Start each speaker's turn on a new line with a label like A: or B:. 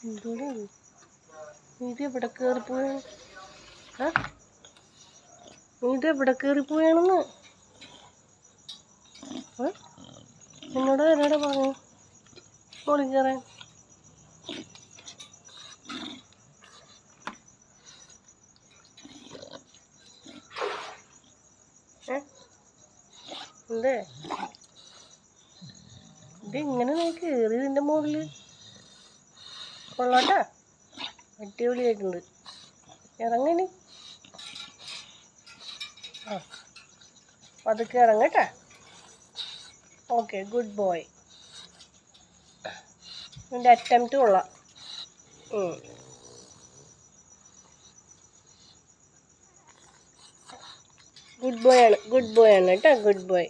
A: എന്തോടാ ഇത് എവിടെ കയറിപ്പോയാണ്? ഇത് എവിടെ കയറിപ്പോയാണെന്ന് എന്നോട് ആരാടെ പറഞ്ഞു മോളിൽ കയറാൻ? എന്തേ ഇതെങ്ങനെ നീ കയറി ഇതിൻ്റെ മുകളിൽ? കൊള്ളാട്ടാ, അടിപൊളിയായിട്ടുണ്ട്. ഇറങ്ങനി. പതുക്കെ ഇറങ്ങട്ടെ. Okay, good boy. എൻ്റെ അറ്റംപ്റ്റ് കൊള്ളാം. ഗുഡ് ബോയ് ആണ് കേട്ടോ, ഗുഡ് ബോയ്.